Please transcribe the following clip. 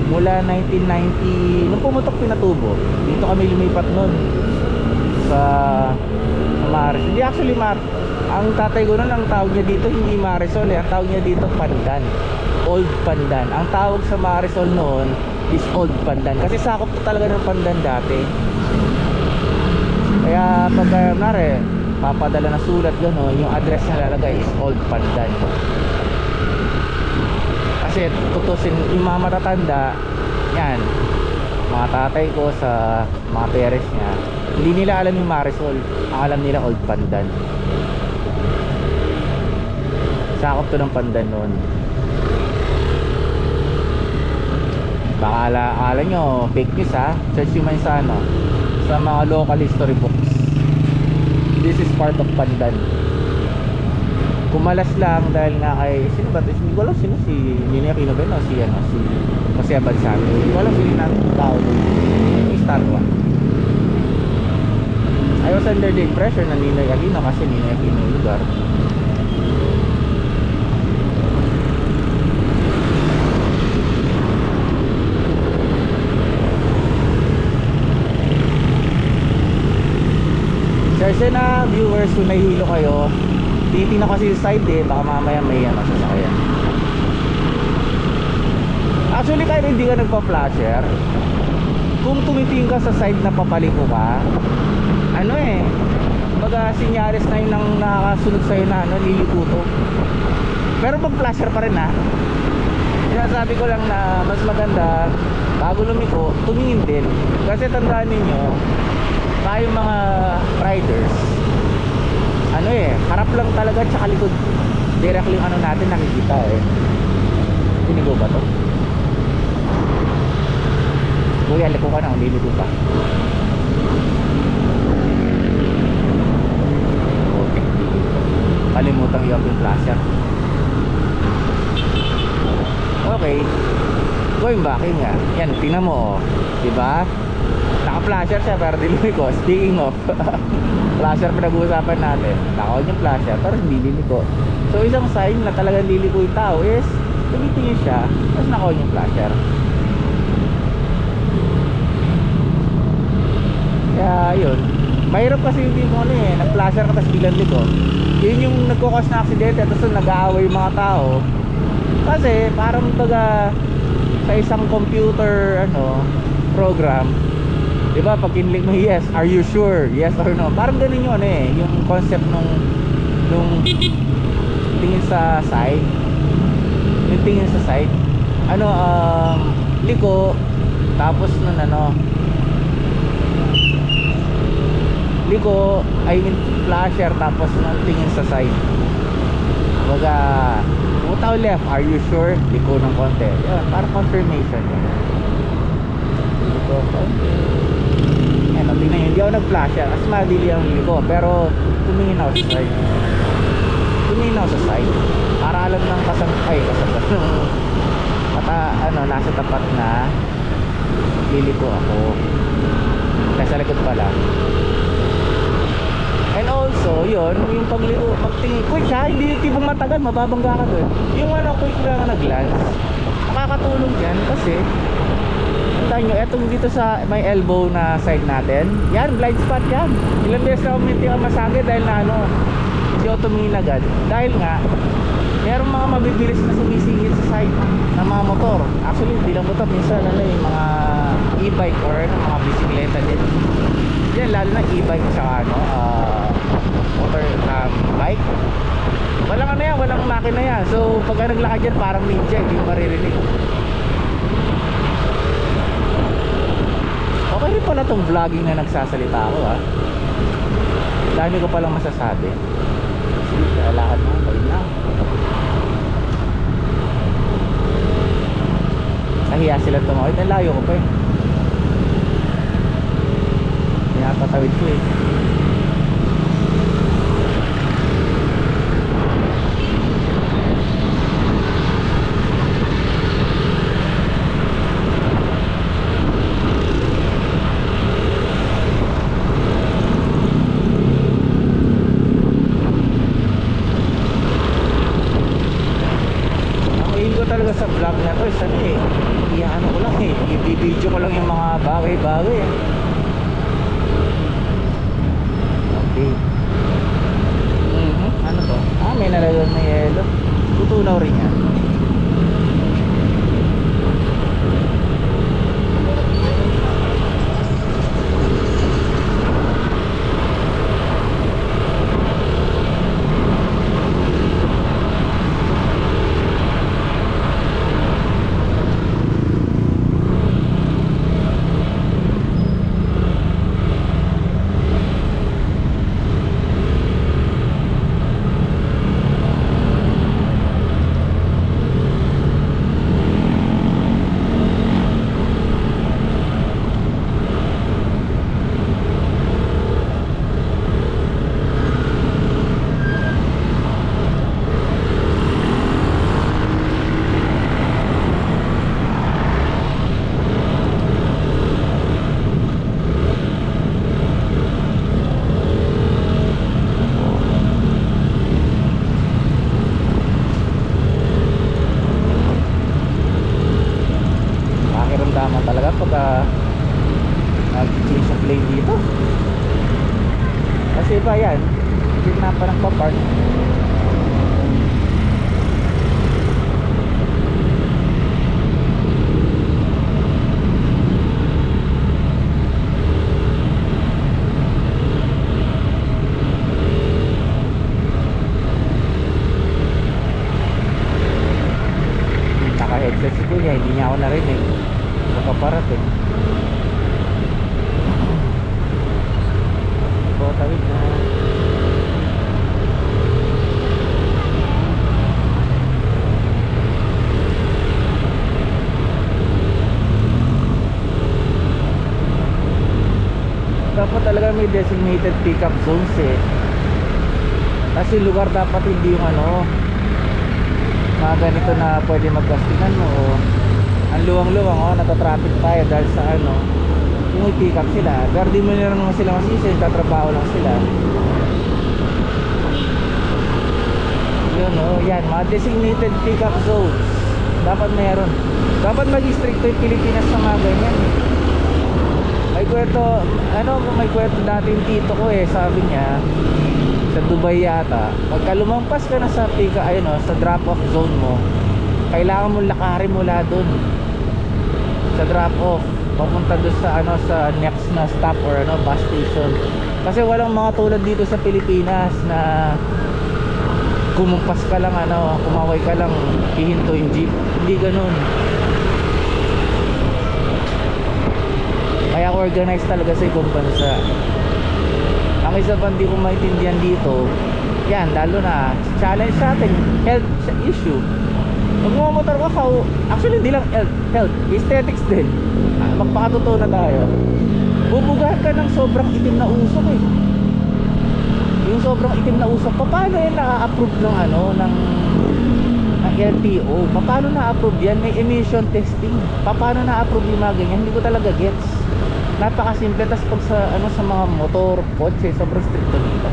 Mula 1990, nung pumutok Pinatubo, dito kami lumipat nun sa Maris. Hindi actually ang tatay ko nun, ang tawag niya dito hindi Marisol ang tawag niya dito Pandan, Old Pandan. Ang tawag sa Marisol noon is Old Pandan kasi sakop to talaga ng Pandan dati. Kaya pag papadala na sulat gano'n, yung address na lalagay is Old Pandan. Kasi tutusin yung mga matatanda yan, mga tatay ko sa mga parents niya, hindi nila alam yung Marisol, ang alam nila Old Pandan. Sakop to ng Pandan noon. Baka akala nyo fake news ha, search nyo man sa mga local history books. This is part of Pandan. Kumalas lang dahil nga kay sino ba? Hindi ko alam sino, si Ninoy Aquino ba no? Si Jose Abansano. Hindi ko alam sino natin tao doon. Yung statwa. I was under the impression na Ninoy Aquino kasi Ninoy Aquino yung lugar. Sir na viewers, kung nahihilo kayo, titingnan kasi yung side baka mamaya may sasakyan. Actually kahit hindi ka nagpa-flasher, kung tumitingin ka sa side na papaliko ka, baga sinyaris na yun ang nakakasunod sa'yo na lilikuto. Pero pag flasher pa rin sinasabi ko lang na mas maganda bago lumiko, tumingin din. Kasi tandaan ninyo, tayong mga riders harap lang talaga tsaka likod directly yung natin nakikita Pinigo ba to? Kuya, liko ka na, liliko ka. Okay, kalimutang i-off yung flasher. Okay, going back nga. Yan, tingnan mo diba? Naka-flasher siya pero diliko. Speaking of flasher, pinag-uusapan natin, naka-on yung flasher pero hindi liliko. So isang sign na talagang liliko yung tao is tumitingin siya tapos naka-on yung flasher. Kaya yun, mahirap kasi yung tipo nag-flasher ka tapos bilang liko. Yun yung nagkukos na aksidente tapos nag-aaway yung mga tao. Kasi parang baga sa isang computer program, diba pag kinlik mo yes, are you sure, yes or no, parang ganun yun yung concept nung tingin sa side, yung tingin sa side liko tapos nun liko, I mean flasher tapos nun tingin sa side. Baga utaw left, are you sure, liko ng konti yun, parang confirmation liko konti. Tingnan nyo, hindi ako nag-flasher kasi madili ang liko, pero tumingin ako sa side. Para alam ng nasa tapat na liliko ako. Nasa likod pala. And also, yun, yung pagliko, pagtingin, quick hindi yung tipong matagal, mababangga ka doon. Yung quick lang na-glance, nakakatulong yan kasi tayo nyo, etong dito sa may elbow na side natin, yan, blind spot yan. Ilang beses na uminti ang masagay dahil na hindi ako tumingin agad. Dahil nga merong mga mabibilis na sumisingit sa side ng mga motor. Actually hindi lang motor, minsan yung mga e-bike or mga bisikleta din. Yan, lalo na e-bike tsaka motor bike. Walang walang makina yan. So pag naglakad yan parang ninja, hindi mo maririnig. Okay rin pala itong vlogging na nagsasalita ako dami ko palang masasabi. Sige, lakad mo, balik na. Nahiya sila tumawid, nalayo ko pa pinapatawid ko talaga sa vlog na to sana iyan ko lang binibidyo ko lang yung mga bagay-bagay eh. Okay. Ano to? May nalagyan na yelo. Tutunaw rin yan. Pakiramdaman talaga pagka nag-change of lane dito. Kasi iba yan, hindi na pa nagpa-park. Naka-headset si Kuya, hindi niya ako narinig. Nakaparating. Tawid na. Dapat talaga may designated pickup zones eh. Kasi lugar dapat hindi yung mga ganito na pwede magkastinan mo o ang luwang-luwang natatraffic tayo dahil sa yung i-pick up sila, pero di mo nila naman sila masisi, tatrabaho lang sila. Yun yan, mga designated pick up zones dapat meron. Dapat mag-stricto yung Pilipinas sa mga ganyan eh. May kwento, may kwento dati yung tito ko eh, sabi niya sa Dubai yata, pagka lumampas ka na sa pick up, sa drop off zone mo, kailangan mo lakarin mula dun sa drop off papunta doon sa sa next na stop or bus station. Kasi walang mga tulad dito sa Pilipinas na kumumpas ka lang kumaway ka lang hihinto yung jeep. Hindi ganun. Kaya organized talaga sa ibang bansa. Ang isa pa hindi ko maintindihan dito, yan lalo na challenge sa atin, health issue. Pag bumamotor ka, actually hindi lang health, aesthetics din. Magpakatotoo na tayo. Bubugahan ka ng sobrang itim na usok eh. Yung sobrang itim na usok, paano yan na-approve ng LTO? Paano na-approve yan? May emission testing. Paano na-approve yung mga ganyan? Hindi ko talaga gets. Napakasimple. Tas pag sa mga motor, kotse, sobrang stricto nila.